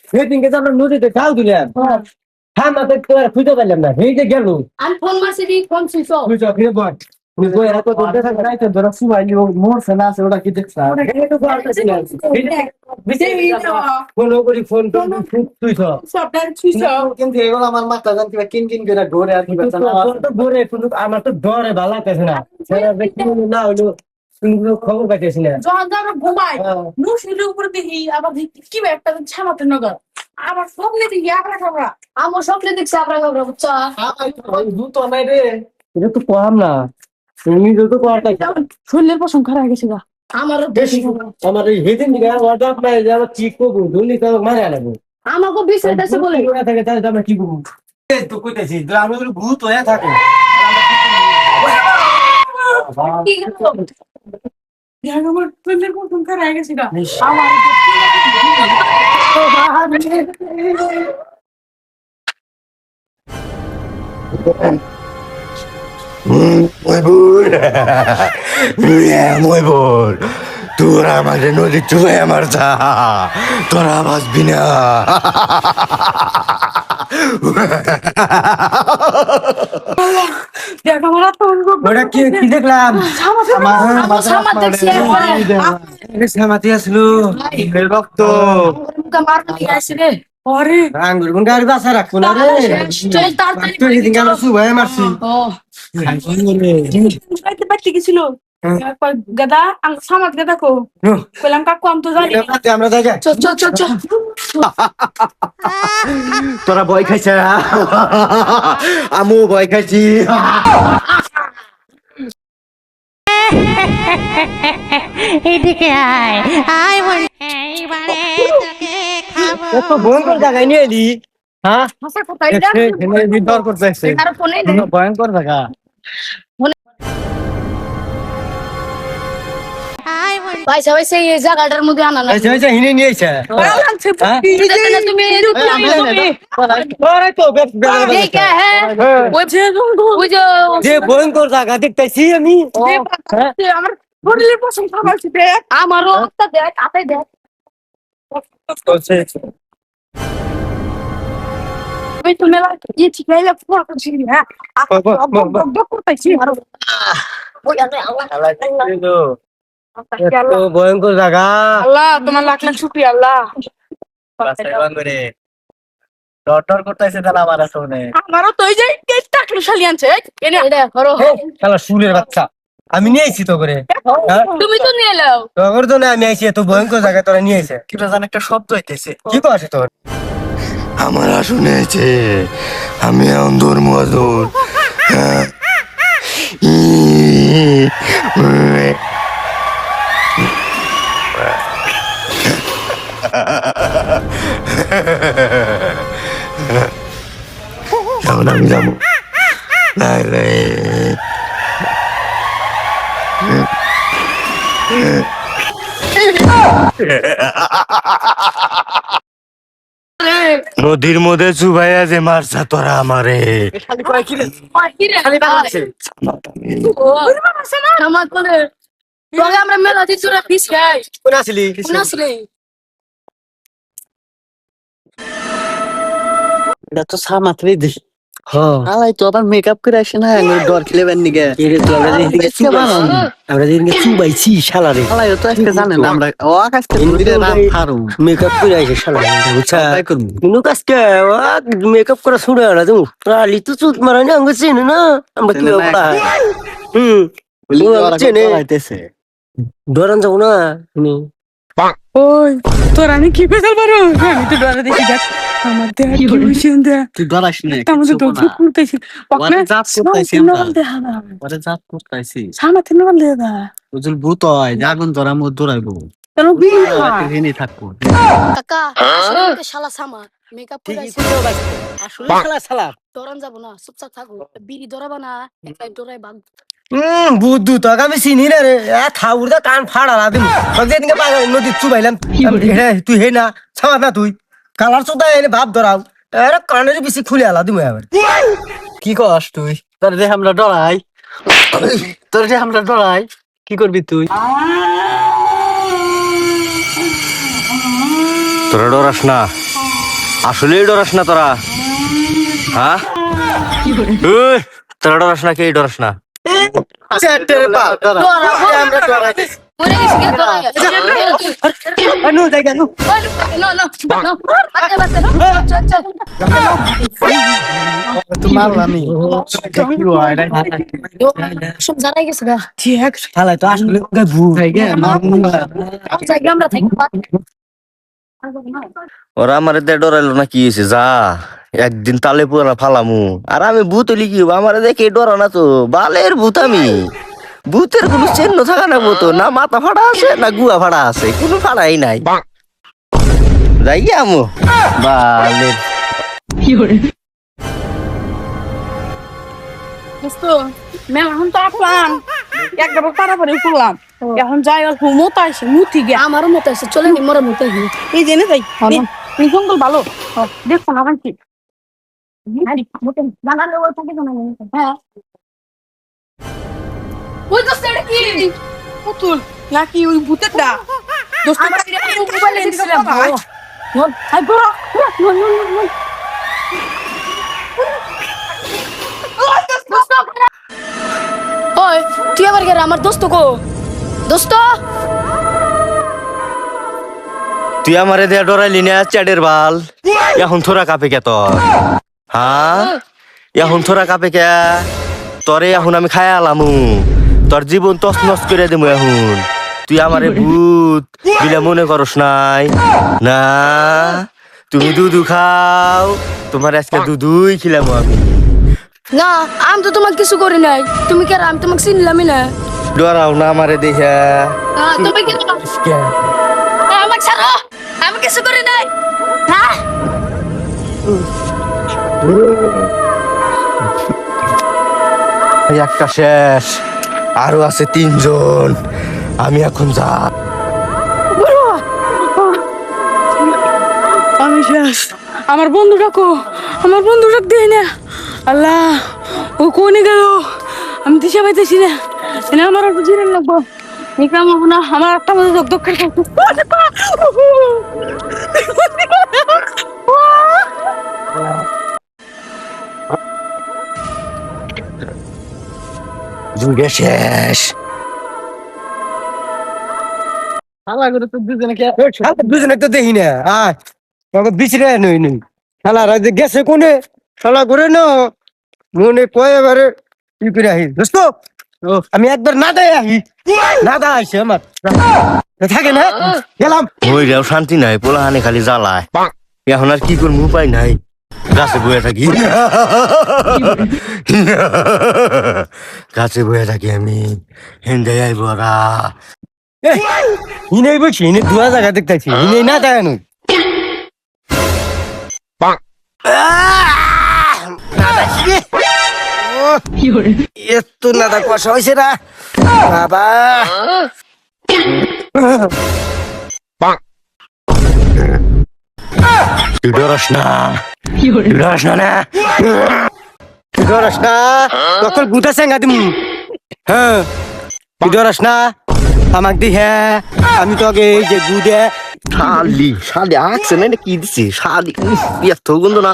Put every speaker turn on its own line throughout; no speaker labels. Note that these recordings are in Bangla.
সেদিনকে তো আমরা নদীতে ঢাল দিলাম। হ্যাঁ মাত্র খুঁজে পাইলাম না, এই যে গেল।
আমি ফোন মারছি দি ফোন সুইচ অফ।
খুঁজে ফিরে বল। এরা তো দেখা যায় তো ধরা সুবাইলি মরছে না আছে ওটা কি দেখছ? ফোন করি ফোন তুই তো
সবটাই সুইচ অফ।
কিন্তু এগুলো আমার মাথা জানতে কিন কিন করে ঘুরে আর কি বাচ্চা না তো ঘুরে কিন্তু আমার তো ডরে ভালো লাগতেছে না। সেটা দেখি না হলো তুমি খবর পাইতেছি না।
যখন আমরা ঘুমাই নুসুলের উপরে দেখি আবার দেখি কি একটা ছামাতে নগর আবার স্বপ্নে দেখি আমরা খাবরা আমার স্বপ্নে দেখছি আমরা খাবরা বুঝছো
ভূত নাই রে, এটা তো কম না, তুমি যত কোয়াটা
শরীরের পশম খারাপ হয়ে গেছে গা আমার
বেশি আমার এই হেদিন দিকে ওয়ার্ডাপ নাই যে আমার চিক করব ধুলি তো মারা লাগবে।
আমাকে বিষয়টা বলে
ওরা থেকে তাহলে আমরা কি করব? এই তো কইতেছি আমরা ভূত হয়ে থাকে।
কি গেল আমার শরীরের পশম খারাপ হয়ে গেছে গা
Muy bol. তোরা আমাদের নদী চুবে আমার যা তোরা বাঁচবি না।
দেখ আমার
ওটা কি কি দেখলাম? সামাতি আসলো রক্ত আঙ্গুর গুন গাড়ি বাসা রাখবো না রে, আমরা সুবাই মারছি।
গেছিল গাদা সামাজ গাদা কো কইলাম কাকু আমি তো জানি
আমরা দেখে
চল
তোরা ভয় খাইছে, আমিও ভয় খাইছি।
এদিকে আয় আয় বলি এইবারে তোকে খাবো।
তো ভয়ঙ্কর জায়গায় নিয়ে এলি। হ্যাঁ
হাসা কোথায়
ডর করতেছে,
আর ফোনে
ভয়ঙ্কর জায়গা।
আয় বলি
ভাই সবাই সেই জায়গাটার মধ্যে আনা না
হিনে নিয়েছে
তুমি
যে ভয়ঙ্কর জায়গা দেখতেছি আমি।
আমার শরীরের পশম খাবার দেখ আমারও দেখ আপে দেখ তুমি ইয়ে ঠিক আছে ফোন করছি হ্যাঁ করতেছি
ভয়ঙ্কর জায়গা।
আল্লাহ তোমার লাখ লাখ শুকরিয়া আল্লাহ
ডর করতেছে তাহলে আমার আসলে
আমারও তো ওই যে টাকলু শালি আনছে এনে করো
শালা শুলের বাচ্চা আমি নিয়ে আইছি তো করে।
তুমি তো নিয়ে এলাও
তোর তো না আমি আইছি এত ভয়ঙ্কর জায়গায় তোরা নিয়ে আইছে কিটা জান একটা শব্দ হইতেছে কি কইছে তোর?
আমার শুনেছে আমি অন্ধর মধুর। এখন আমি যাবো নদীর মধ্যে চুবাইয়া যে মারছা তোরা আমারে।
আমরা মেলা দিচ্ছি ফিস খাই
কোন আসলি
আসলে
এটা তো সামাত্রই দেখি
হ্যাঁ
আলাই তো আবার মেকআপ করে আসে না ডর খেলে বেন নিগে
আমরা যেদিনকে চুবাইছি শালারে
আলাই তো আজকে জানেন আমরা ও আজকে নদীরে রাত ফারু
মেকআপ করে আইছে শালারে বুঝছা
তাই করবো
কিন্তু কাজকে মেকআপ করা শুরু হলো তুমি আলি তো চুত মারানি আঙ্গ চেনে না আমরা কি বলা চেনে
আইতেছে
ডরান যাবো না তুমি
ওই তোর আমি কি পেছাল পারো আমি তো ডরে দেখি দেখ আমার দেখ কি হইছে দেখ
তুই ডরাস না
আমাদের তো ফুক করতেছি
ওরে জাত করতেছি আমরা ওরে জাত করতেছি
সামাতে নল দে দা
বুঝল ভূত হয় জাগুন ধরা মো দৌড়াইবো
চলো বিয়ে
এখানে থাকবো
কাকা আসলে শালা সামা মেকআপ করে আইছে
আসলে শালা শালা
ডরান যাব না চুপচাপ থাকো বিড়ি ধরাবা না একলাই ডরাই ভাগ
বুদ্ধু তো আমি চিনি না রে থাউর দা কান ফাড়ালা দিমু যেদিনকে পাগল নদী চুবাইলাম তুই হে না ছামাত না তুই কালার চোদা এনে ভাব ধরাও আরে কানের বেশি খুলে আলা দিমু এবার
কি কস তুই তোর যে আমরা ডরাই তোর যে আমরা ডরাই কি করবি তুই
তোরা ডরাস না, আসলেই ডরাস না তোরা? হ্যাঁ, ওই, তোরা ডরাস না? কে ডরাস না?
চ্যাটের বাল আমরা ডরাই
মরে গেছি কে তো
নু যাই গেল
নো নো নো আতে বাতে নো চল চল
তোমার আমি কি হয় না
সব জানাই গেছে গা
ঠিক হালাই তো আসলে ভূত
জায়গা আমরা থাকি
ওরা আমার ডরাইলো না, কি হয়েছে? যা একদিন তালে পুরা ফালামু। আর আমি ভূত হলি কি হবো? আমার দেখে ডরা না তো, বালের ভূত আমি। ভূতের কোনো চিহ্ন থাকা না মতো, না মাথা ফাড়া আছে না গুয়া ফাড়া আছে, কোনো ফাড়াই নাই। যাই আমু বালের।
দোস্ত মেলা এখন তো আসলাম একটা পারাপারি করলাম এখন যাই অল্প মতো আসে মুতি গে আমারও মতো আসে চলে নি মোর মতো গিয়ে এই জেনে যাই এই জঙ্গল ভালো দেখো না কি হ্যাঁ ওই দোস্ত এটা কি পুতুল নাকি ওই ভূতেরটা দোস্ত মোবাইলে দিছিলাম হাই বড় ওই তুই আবার গেলে আমার দোস্ত কো দোস্ত
তুই আমারে দেয়া ডরাইলি না চ্যাডের বাল? এখন থোরা কাপে কে তোর? হ্যাঁ, এখন থোরা কাপে কে? তরে এখন আমি খায় আলামু, তোর জীবন তস নস করে দেবো এখন। তুই আমারে ভূত বিলে মনে করস নাই না? তুমি দুধু খাও, তোমার আজকে দুধুই খিলামু আমি।
না আমি তো তোমাকে কিছু করি নাই তুমি কে আমি তোমাকে চিনলামই না
ডরাও না আমারে দেখা।
তুমি কি আমাকে ছাড়ো আমি কিছু করি নাই হ্যাঁ
এই একটা শেষ, আরো আছে 3 জন। আমি এখন যা।
আমি শেষ আমার বন্ধুটা কো আমার বন্ধুটা দেয় না আল্লাহ ও কোনে গেল আমি দিশা পাইতেছি না এনে আমার আর বুঝিয়ে লাগবো নিকাম হবো না আমার একটা মধ্যে দক দক করে
যুগে শেষ।
হালা করে তো দুজনে কি
দুজনে তো দেখি না আয় তবে বিচরে নই নই শালা রাজে গেছে কোনে শালা করে না মনে কয় এবারে কি করে আহি দোস্ত আমি একবার না দেয় আহি না দা আইছে আমার থাকে না গেলাম
ওই রেও শান্তি নাই, পোলাহানে খালি জ্বালায়। এখন আর কি করবো, উপায় নাই, গাছে বয়ে থাকি। গাছে বয়ে থাকি আমি, হেন্দে আইব ওরা।
ইনে বলছি ইনে দুয়া জায়গা দেখতেছি ইনে না দেয় নই এত নাদা কষা হয়েছে না বাবা
তুই ডরস না, তুই ডরস না না?
তুই ডরাস না তখন গুটা সেঙ্গা দিম হ্যাঁ তুই ডরাস না আমাক দি হ্যাঁ আমি তোকে এই যে গুদে
শালি শালি আকছে না, এটা কি দিছি শালি? এত গন্ধ না।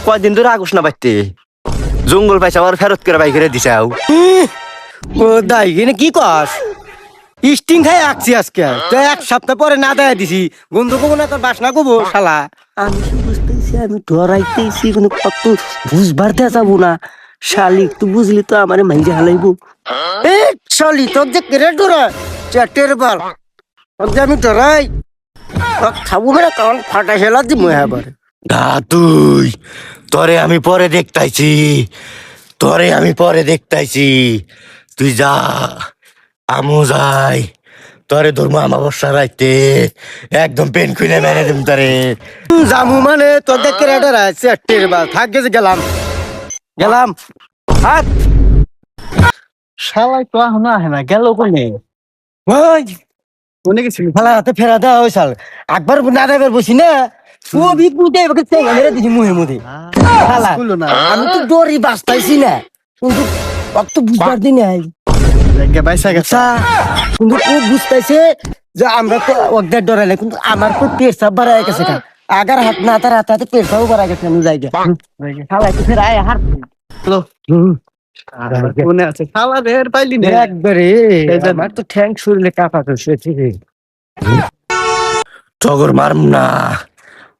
কয়দিন ধরে আগুস না বাইতে, জঙ্গল পাইছে আবার ফেরত করে বাইকেরে দিছাও।
ও দাই এনে কি কস স্টিং খাই আঁকছি আজকে তো 1 সপ্তাহ পরে না দেয় দিছি বন্ধু কবো না তোর বাসনা কবো শালা আমি কি বুঝতেছি আমি ডরাইতেছি কোনো কত বুঝবার দেয়া যাবো না শালি একটু বুঝলি তো আমার মাইজে হালাইবো এ শালি তোর যে কেরে ডরাই চ্যাটের বাল তোর যে আমি ডরাই খাবো না কারণ ফাটা হেলা দি মই আবার
গা তুই, তরে আমি পরে দেখতাইছি, তরে আমি পরে দেখতাইছি। তুই যা, আমু যাই, তরে ধর্ম আমাবস্যা রাইতে একদম পেন খুলে মেরে দিম তরে।
জামু মানে তোর দেখ কেরে ডরাই চ্যাটের বাল থাক গেছে গেলাম গেলাম হাত
শালাই তো এখনো আহে না, গেল কোনে?
ওই
কোনে গেছিল?
ফালা হাতে ফেরা দেওয়া ওই সাল একবার না দেবার বসি না ও বিকুটে এবারে চেঙ্গা মেরে দিছি মুহে মুদে শালা
খুললো না।
আমি তো ডরি বাঁচতাইছি না কিন্তু অত বুঝবার দিন নাই
জায়গা বাইসা গেছে।
আচ্ছা কিন্তু ও বুঝতাইছে যে আমরা তো ওদের ডরাইলে কিন্তু আমার তো পেট সাপ বাড়ায় গেছে কা আগার হাত না তার হাতে পেট সাপ বাড়ায় গেছে আমি জায়গা শালা কি ফের আয় হার
চলো মনে আছে খালা রে পাইলি না
একবারে আমার তো ঠ্যাং শরীরে কাঁপা করছে রে
টগর মারম না,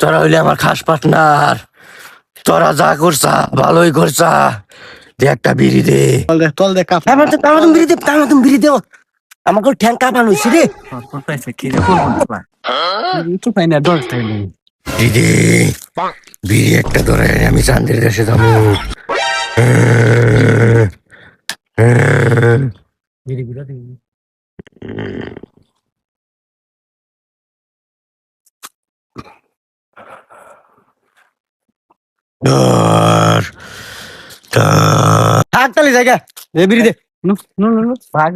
তোরা হইলে আমার খাস পার্টনার। তোরা যা করছা ভালোই করছা, দে একটা বিড়ি দে।
তল দে কাপ
আমার তো বিড়ি দেও আমাকে ঠ্যাং কাঁপানো হয়েছে রে
কি রে করবো তো পাই না ডর তাই
বিড়ি দে, বিড়ি একটা ধরে আমি চান্দের দেশে যাবো। ধর, ধর।
থাক তাহলে জায়গা বিড়ি দে
ভাগ